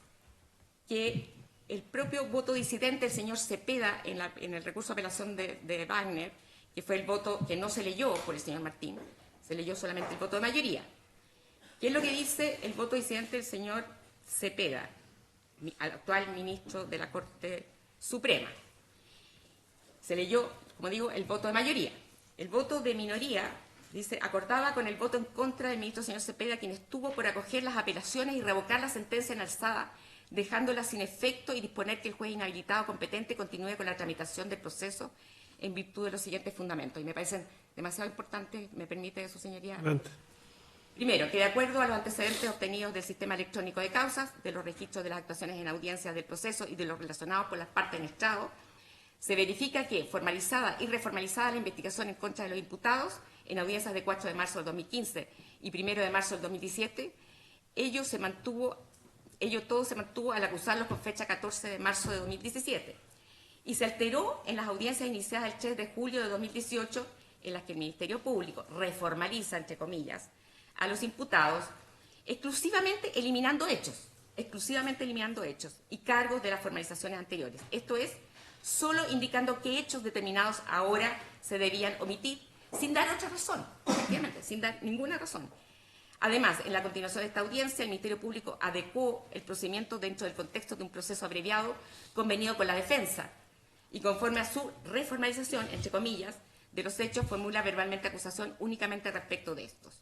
que el propio voto disidente del señor Cepeda en el recurso de apelación de Wagner, que fue el voto que no se leyó por el señor Martín, se leyó solamente el voto de mayoría. ¿Qué es lo que dice el voto disidente del señor Cepeda, actual ministro de la Corte Suprema? Se leyó, como digo, el voto de mayoría. El voto de minoría dice: acordaba con el voto en contra del ministro señor Cepeda, quien estuvo por acoger las apelaciones y revocar la sentencia en alzada, dejándola sin efecto, y disponer que el juez inhabilitado competente continúe con la tramitación del proceso en virtud de los siguientes fundamentos. Y me parecen demasiado importantes, me permite su señoría. Adelante. Primero, que de acuerdo a los antecedentes obtenidos del sistema electrónico de causas, de los registros de las actuaciones en audiencias del proceso y de los relacionados por las partes en estrado, se verifica que, formalizada y reformalizada la investigación en contra de los imputados en audiencias de 4 de marzo del 2015 y 1 de marzo del 2017, ello todo se mantuvo al acusarlos con fecha 14 de marzo de 2017 y se alteró en las audiencias iniciadas el 3 de julio de 2018, en las que el Ministerio Público reformaliza, entre comillas, a los imputados, exclusivamente eliminando hechos y cargos de las formalizaciones anteriores. Esto es, solo indicando qué hechos determinados ahora se debían omitir, sin dar otra razón, efectivamente, sin dar ninguna razón. Además, en la continuación de esta audiencia, el Ministerio Público adecuó el procedimiento dentro del contexto de un proceso abreviado convenido con la defensa y conforme a su reformalización, entre comillas, de los hechos, formula verbalmente acusación únicamente respecto de estos.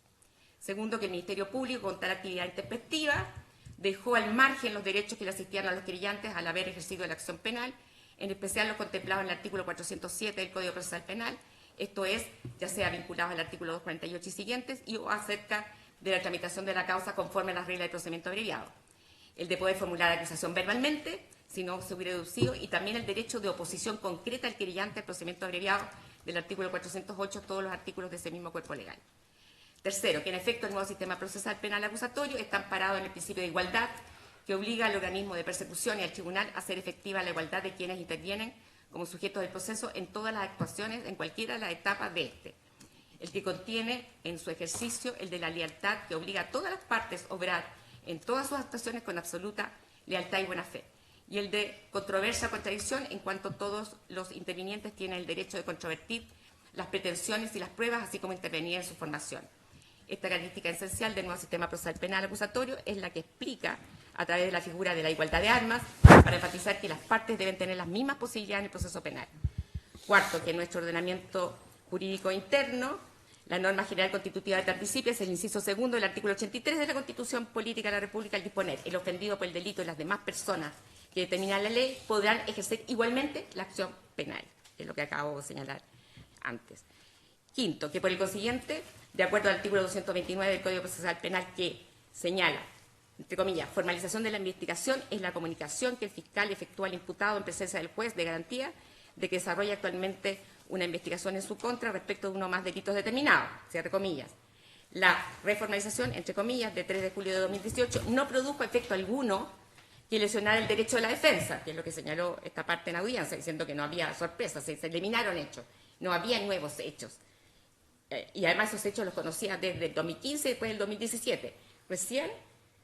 Segundo, que el Ministerio Público, con tal actividad intempestiva, dejó al margen los derechos que le asistían a los querellantes al haber ejercido la acción penal, en especial los contemplados en el artículo 407 del Código Procesal Penal, esto es, ya sea vinculados al artículo 248 y siguientes, o acerca de la tramitación de la causa conforme a las reglas de procedimiento abreviado. El de poder formular acusación verbalmente, si no se hubiera deducido, y también el derecho de oposición concreta al querellante al procedimiento abreviado del artículo 408, todos los artículos de ese mismo cuerpo legal. Tercero, que en efecto el nuevo sistema procesal penal acusatorio está amparado en el principio de igualdad que obliga al organismo de persecución y al tribunal a hacer efectiva la igualdad de quienes intervienen como sujetos del proceso en todas las actuaciones, en cualquiera de las etapas de este. El que contiene en su ejercicio el de la lealtad, que obliga a todas las partes a obrar en todas sus actuaciones con absoluta lealtad y buena fe. Y el de controversia o contradicción, en cuanto todos los intervinientes tienen el derecho de controvertir las pretensiones y las pruebas, así como intervenir en su formación. Esta característica esencial del nuevo sistema procesal penal acusatorio es la que explica, a través de la figura de la igualdad de armas, para enfatizar que las partes deben tener las mismas posibilidades en el proceso penal. Cuarto, que en nuestro ordenamiento jurídico interno, la norma general constitutiva de participio es el inciso segundo del artículo 83 de la Constitución Política de la República al disponer: el ofendido por el delito y las demás personas que determina la ley podrán ejercer igualmente la acción penal, es lo que acabo de señalar antes. Quinto, que por el consiguiente, de acuerdo al artículo 229 del Código Procesal Penal, que señala, entre comillas, formalización de la investigación es la comunicación que el fiscal efectúa al imputado en presencia del juez de garantía de que desarrolla actualmente una investigación en su contra respecto de uno o más delitos determinados, cierre comillas. La reformalización, entre comillas, de 3 de julio de 2018 no produjo efecto alguno que lesionara el derecho de la defensa, que es lo que señaló esta parte en audiencia, diciendo que no había sorpresas, se eliminaron hechos, no había nuevos hechos. Y además esos hechos los conocía desde el 2015 y después del 2017. Recién,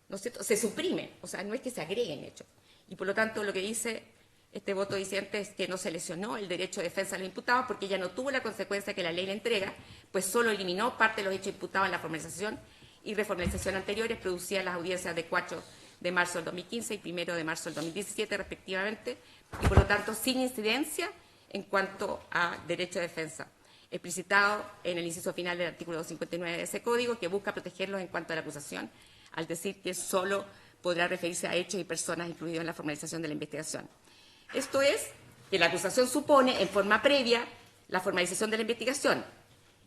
¿no es cierto?, se suprimen, o sea, no es que se agreguen hechos. Y por lo tanto lo que dice este voto diciente es que no se lesionó el derecho de defensa de los imputados porque ya no tuvo la consecuencia que la ley le entrega, pues solo eliminó parte de los hechos imputados en la formalización y reformalización anteriores producidas en las audiencias de 4 de marzo del 2015 y 1 de marzo del 2017 respectivamente, y por lo tanto sin incidencia en cuanto a derecho de defensa, explicitado en el inciso final del artículo 259 de ese código, que busca protegerlos en cuanto a la acusación, al decir que solo podrá referirse a hechos y personas incluidos en la formalización de la investigación. Esto es, que la acusación supone en forma previa la formalización de la investigación.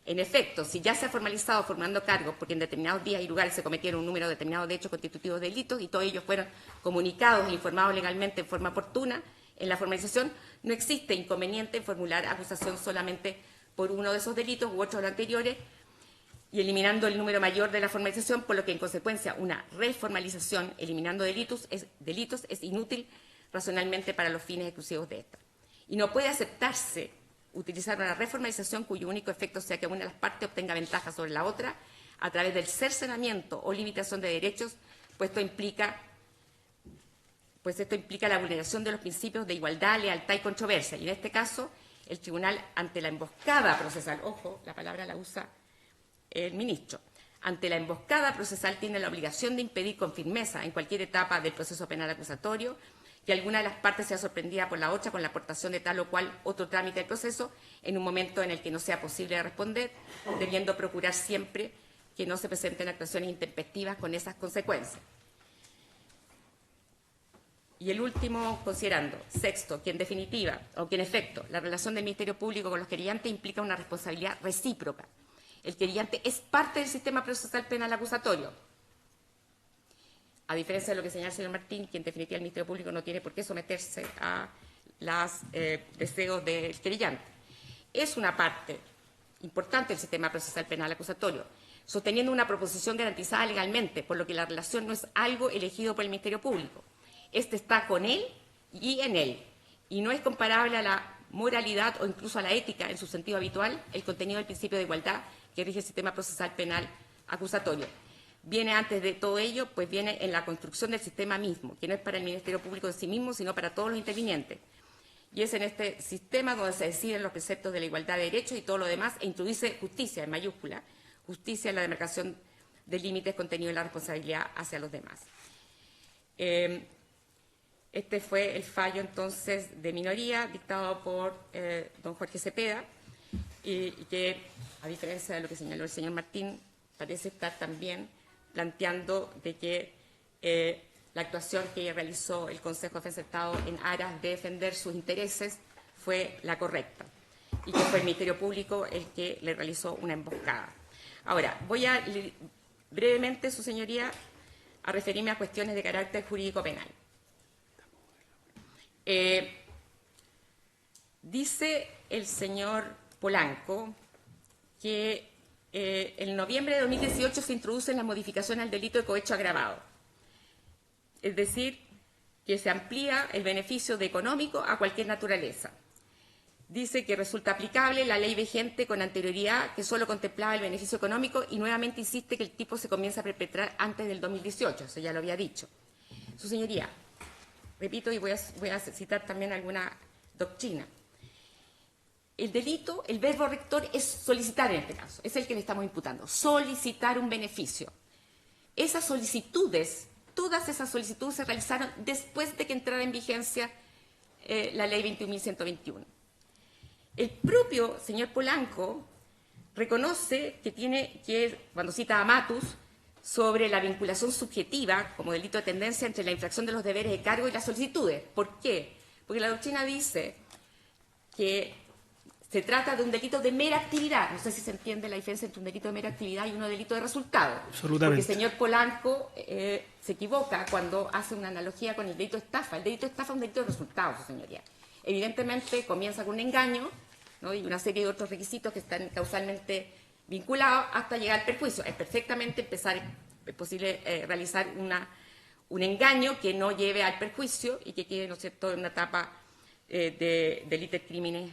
En efecto, si ya se ha formalizado formando cargos porque en determinados días y lugares se cometieron un número determinado de hechos constitutivos de delitos y todos ellos fueron comunicados e informados legalmente en forma oportuna en la formalización, no existe inconveniente en formular acusación solamente por uno de esos delitos u otros de los anteriores y eliminando el número mayor de la formalización, por lo que en consecuencia una reformalización eliminando delitos es inútil racionalmente para los fines exclusivos de esta. Y no puede aceptarse utilizar una reformalización cuyo único efecto sea que una de las partes obtenga ventaja sobre la otra a través del cercenamiento o limitación de derechos, pues esto implica la vulneración de los principios de igualdad, lealtad y controversia. Y en este caso, el tribunal, ante la emboscada procesal, ojo, la palabra la usa el ministro, ante la emboscada procesal tiene la obligación de impedir con firmeza en cualquier etapa del proceso penal acusatorio que alguna de las partes sea sorprendida por la otra con la aportación de tal o cual otro trámite del proceso en un momento en el que no sea posible responder, debiendo procurar siempre que no se presenten actuaciones intempestivas con esas consecuencias. Y el último, considerando, sexto, que en definitiva, o que en efecto, la relación del Ministerio Público con los querellantes implica una responsabilidad recíproca. El querellante es parte del sistema procesal penal acusatorio, a diferencia de lo que señala el señor Martín, que en definitiva el Ministerio Público no tiene por qué someterse a los deseos del querellante. Es una parte importante del sistema procesal penal acusatorio, sosteniendo una proposición garantizada legalmente, por lo que la relación no es algo elegido por el Ministerio Público. Este está con él y en él, y no es comparable a la moralidad o incluso a la ética en su sentido habitual, el contenido del principio de igualdad que rige el sistema procesal penal acusatorio. Viene antes de todo ello, pues viene en la construcción del sistema mismo, que no es para el Ministerio Público en sí mismo, sino para todos los intervinientes. Y es en este sistema donde se deciden los preceptos de la igualdad de derechos y todo lo demás, e introduce justicia en mayúscula, justicia en la demarcación de límites contenidos en la responsabilidad hacia los demás. Este fue el fallo, entonces, de minoría dictado por don Jorge Cepeda y que, a diferencia de lo que señaló el señor Martín, parece estar también planteando de que la actuación que realizó el Consejo de Defensa del Estado en aras de defender sus intereses fue la correcta y que fue el Ministerio Público el que le realizó una emboscada. Ahora, voy a brevemente, su señoría, a referirme a cuestiones de carácter jurídico penal. Dice el señor Polanco que en noviembre de 2018 se introducen las modificaciones al delito de cohecho agravado. es decir, que se amplía el beneficio de económico a cualquier naturaleza. Dice que resulta aplicable la ley vigente con anterioridad que solo contemplaba el beneficio económico y nuevamente insiste que el tipo se comienza a perpetrar antes del 2018, eso ya lo había dicho. Su señoría, repito y voy a citar también alguna doctrina. El delito, el verbo rector es solicitar en este caso, es el que le estamos imputando, solicitar un beneficio. Esas solicitudes, todas esas solicitudes se realizaron después de que entrara en vigencia la ley 21.121. El propio señor Polanco reconoce que cuando cita a Matus, sobre la vinculación subjetiva como delito de tendencia entre la infracción de los deberes de cargo y las solicitudes. ¿Por qué? Porque la doctrina dice que se trata de un delito de mera actividad. No sé si se entiende la diferencia entre un delito de mera actividad y un delito de resultado. Absolutamente. Porque el señor Polanco se equivoca cuando hace una analogía con el delito de estafa. El delito de estafa es un delito de resultado, su señoría. Evidentemente comienza con un engaño, ¿no? Y una serie de otros requisitos que están causalmente vinculados hasta llegar al perjuicio. Es posible realizar un engaño que no lleve al perjuicio y que quede, ¿no es cierto?, en una etapa de delitos crímenes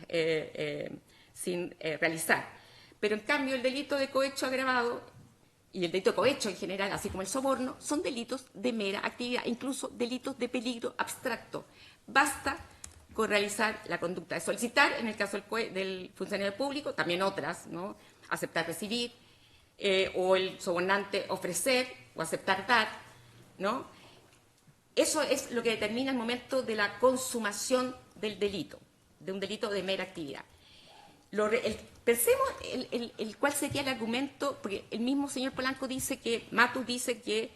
sin realizar. Pero en cambio el delito de cohecho agravado y el delito de cohecho en general, así como el soborno, son delitos de mera actividad, incluso delitos de peligro abstracto. Basta con realizar la conducta de solicitar, en el caso del funcionario público, también otras, ¿no? Aceptar recibir, o el sobornante ofrecer o aceptar dar, ¿no? Eso es lo que determina el momento de la consumación del delito, de un delito de mera actividad. Pensemos cuál sería el argumento, porque el mismo señor Polanco dice que, Matus dice que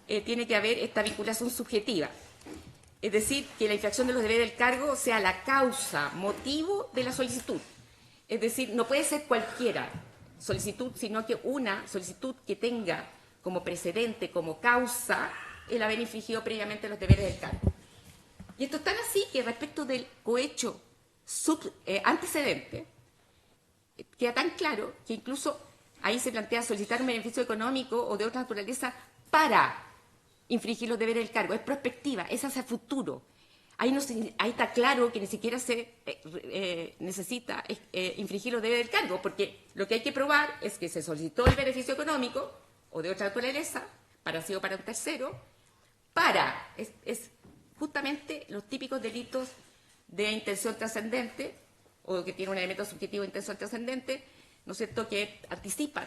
tiene que haber esta vinculación subjetiva. Es decir, que la infracción de los deberes del cargo sea la causa, motivo de la solicitud. Es decir, no puede ser cualquiera solicitud, sino que una solicitud que tenga como precedente, como causa, el haber infringido previamente los deberes del cargo. Y esto es tan así que respecto del cohecho antecedente, queda tan claro que incluso ahí se plantea solicitar un beneficio económico o de otra naturaleza para infringir los deberes del cargo. Es prospectiva, es hacia futuro. Ahí está claro que ni siquiera se necesita infringir los deberes del cargo, porque lo que hay que probar es que se solicitó el beneficio económico o de otra naturaleza, para sí o para un tercero, es justamente los típicos delitos de intención trascendente o que tienen un elemento subjetivo de intención trascendente, ¿no es cierto?, que anticipan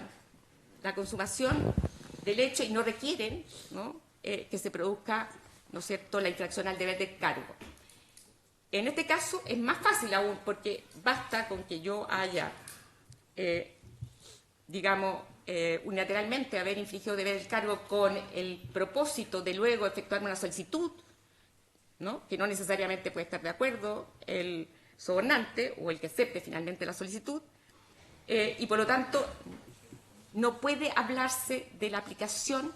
la consumación del hecho y no requieren, ¿no?, que se produzca, ¿no es cierto?, la infracción al deber del cargo. En este caso es más fácil aún, porque basta con que yo haya, unilateralmente haber infringido deber del cargo con el propósito de luego efectuar una solicitud, ¿no?, que no necesariamente puede estar de acuerdo el sobornante o el que acepte finalmente la solicitud, y por lo tanto no puede hablarse de la aplicación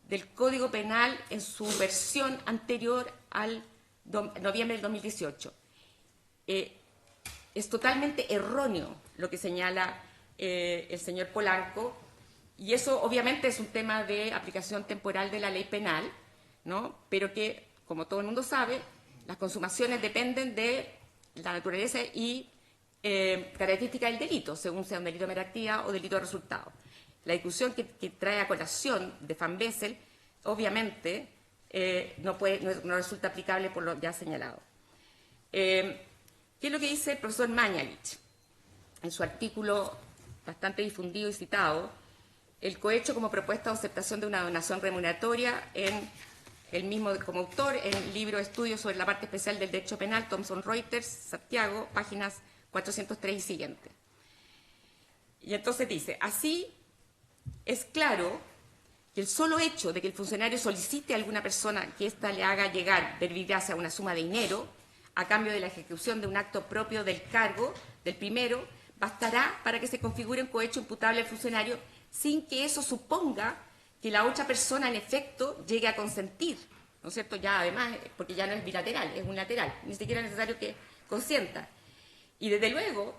del Código Penal en su versión anterior al noviembre del 2018. Es totalmente erróneo lo que señala el señor Polanco, y eso obviamente es un tema de aplicación temporal de la ley penal, ¿no?, pero que, como todo el mundo sabe, las consumaciones dependen de la naturaleza y características del delito, según sea un delito de mera actividad o delito de resultado. La discusión que trae a colación de Van Bessel, obviamente, no resulta aplicable por lo ya señalado. ¿Qué es lo que dice el profesor Mañalich? En su artículo bastante difundido y citado, el cohecho como propuesta o aceptación de una donación remuneratoria, en el mismo como autor, en el libro Estudios sobre la parte especial del derecho penal, Thomson Reuters, Santiago, páginas 403 y siguiente. Y entonces dice, así es claro que el solo hecho de que el funcionario solicite a alguna persona que ésta le haga llegar verbigracia una suma de dinero a cambio de la ejecución de un acto propio del cargo del primero, bastará para que se configure un cohecho imputable al funcionario sin que eso suponga que la otra persona en efecto llegue a consentir, ¿no es cierto? Ya además, porque ya no es bilateral, es unilateral, ni siquiera es necesario que consienta. Y desde luego,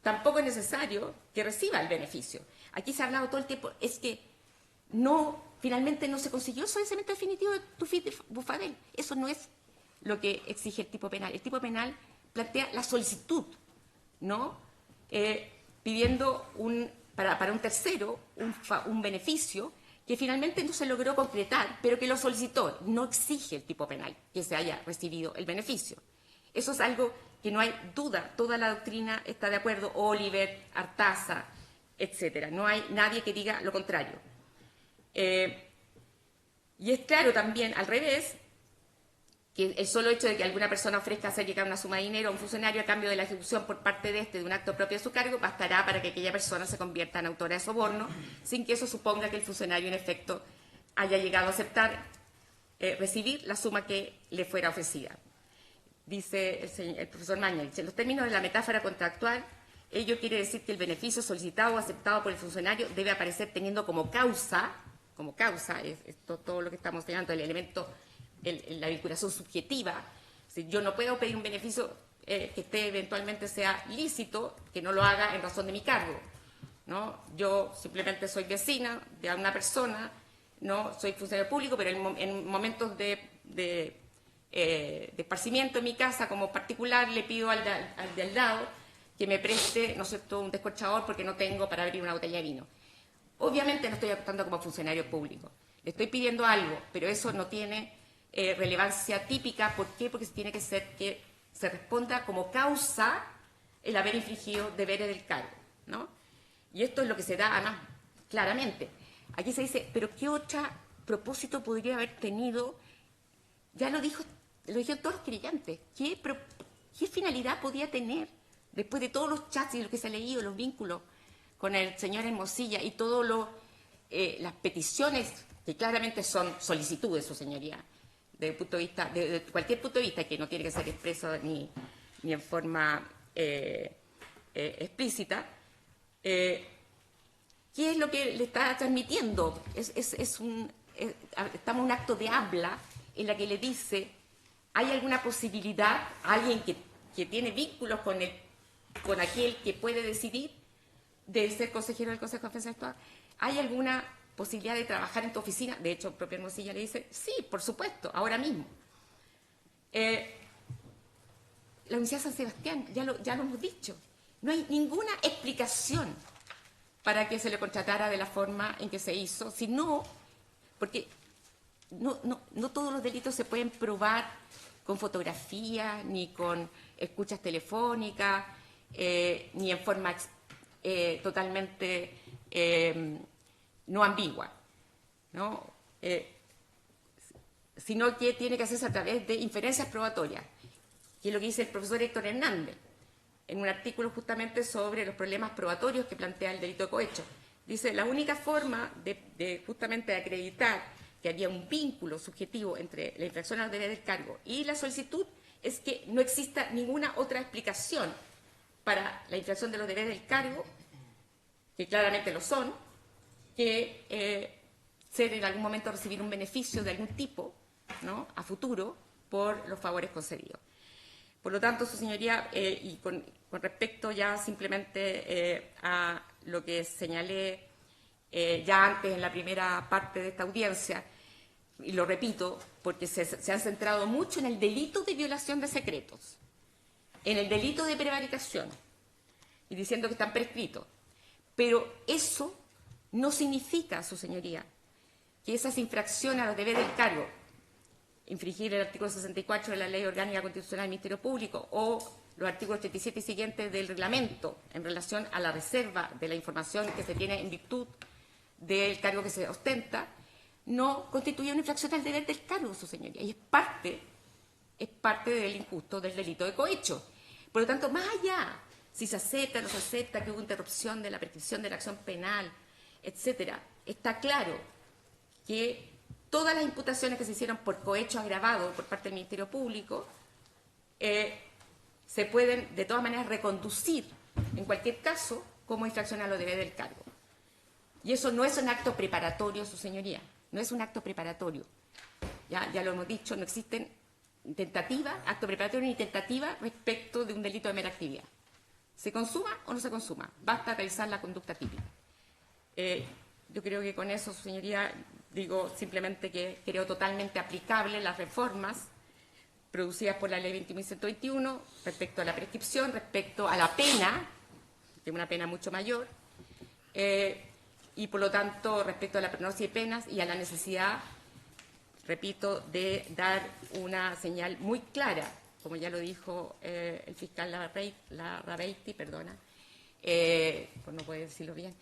tampoco es necesario que reciba el beneficio. Aquí se ha hablado todo el tiempo, es que no finalmente no se consiguió el sobreseimiento definitivo de Tufik-Bufadel. Eso no es lo que exige el tipo penal. El tipo penal plantea la solicitud, ¿no? Pidiendo para un tercero un beneficio que finalmente no se logró concretar, pero que lo solicitó. No exige el tipo penal que se haya recibido el beneficio. Eso es algo que no hay duda. Toda la doctrina está de acuerdo. Oliver, Artaza, etcétera. No hay nadie que diga lo contrario. Y es claro también, al revés, que el solo hecho de que alguna persona ofrezca hacer llegar una suma de dinero a un funcionario a cambio de la ejecución por parte de un acto propio de su cargo bastará para que aquella persona se convierta en autora de soborno, sin que eso suponga que el funcionario en efecto haya llegado a aceptar recibir la suma que le fuera ofrecida. Dice el profesor Mañalich, en los términos de la metáfora contractual, ello quiere decir que el beneficio solicitado o aceptado por el funcionario debe aparecer teniendo como causa, todo lo que estamos señalando, el elemento, la vinculación subjetiva. Si yo no puedo pedir un beneficio que eventualmente sea lícito, que no lo haga en razón de mi cargo, ¿no? Yo simplemente soy vecina de una persona, no soy funcionario público, pero en momentos de esparcimiento en mi casa como particular le pido al de al lado que me preste, ¿no es cierto?, un descorchador porque no tengo para abrir una botella de vino. Obviamente no estoy actuando como funcionario público. Le estoy pidiendo algo, pero eso no tiene relevancia típica. ¿Por qué? Porque tiene que ser que se responda como causa el haber infringido deberes del cargo, ¿no? Y esto es lo que se da, además, claramente. Aquí se dice, pero ¿qué otro propósito podría haber tenido? Ya lo dijeron todos los querellantes. ¿Qué finalidad podía tener después de todos los chats y lo que se ha leído, los vínculos con el señor Hermosilla y todas las peticiones que claramente son solicitudes, su señoría, desde punto de vista, de cualquier punto de vista, que no tiene que ser expreso ni en forma explícita? ¿Qué es lo que le está transmitiendo? Estamos en un acto de habla en la que le dice, ¿hay alguna posibilidad, alguien que tiene vínculos con aquel que puede decidir de ser consejero del Consejo de Defensa del Estado? ¿Hay alguna posibilidad de trabajar en tu oficina? De hecho, el propio Hermosilla le dice, sí, por supuesto, ahora mismo. La Universidad de San Sebastián, ya lo hemos dicho, no hay ninguna explicación para que se le contratara de la forma en que se hizo, sino porque no todos los delitos se pueden probar con fotografía, ni con escuchas telefónicas, ni en forma totalmente no ambigua, ¿no? Sino que tiene que hacerse a través de inferencias probatorias, que es lo que dice el profesor Héctor Hernández en un artículo justamente sobre los problemas probatorios que plantea el delito de cohecho. Dice, la única forma de justamente acreditar que había un vínculo subjetivo entre la infracción al deber del cargo y la solicitud es que no exista ninguna otra explicación para la infracción de los deberes del cargo, que claramente lo son, que ser en algún momento recibir un beneficio de algún tipo, ¿no?, a futuro por los favores concedidos. Por lo tanto, su señoría, y con respecto ya simplemente a lo que señalé ya antes en la primera parte de esta audiencia, y lo repito, porque se han centrado mucho en el delito de violación de secretos, en el delito de prevaricación, y diciendo que están prescritos. Pero eso no significa, su señoría, que esas infracciones a los deberes del cargo, infringir el artículo 64 de la Ley Orgánica Constitucional del Ministerio Público o los artículos 37 y siguientes del reglamento en relación a la reserva de la información que se tiene en virtud del cargo que se ostenta, no constituye una infracción al deber del cargo, su señoría, y es parte del injusto del delito de cohecho. Por lo tanto, más allá, si se acepta o no se acepta que hubo interrupción de la prescripción de la acción penal, etcétera, está claro que todas las imputaciones que se hicieron por cohecho agravado por parte del Ministerio Público se pueden de todas maneras reconducir en cualquier caso como infracción a los deberes del cargo. Y eso no es un acto preparatorio, su señoría, no es un acto preparatorio. Ya lo hemos dicho, no existen acto preparatorio ni tentativa respecto de un delito de mera actividad. ¿Se consuma o no se consuma? Basta realizar la conducta típica. Yo creo que con eso, su señoría, digo simplemente que creo totalmente aplicable las reformas producidas por la ley 20.121 respecto a la prescripción, respecto a la pena, que es una pena mucho mayor, y por lo tanto respecto a la prognosis de penas y a la necesidad, repito, de dar una señal muy clara, como ya lo dijo el fiscal Larrabeiti, perdona, por no poder decirlo bien,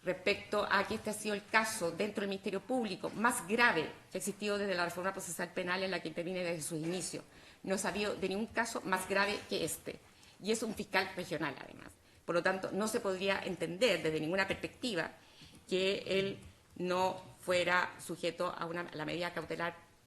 respecto a que este ha sido el caso dentro del Ministerio Público más grave que ha existido desde la reforma procesal penal en la que interviene desde sus inicios. No ha sabido de ningún caso más grave que este. Y es un fiscal regional, además. Por lo tanto, no se podría entender desde ninguna perspectiva que él no fuera sujeto a la medida cautelar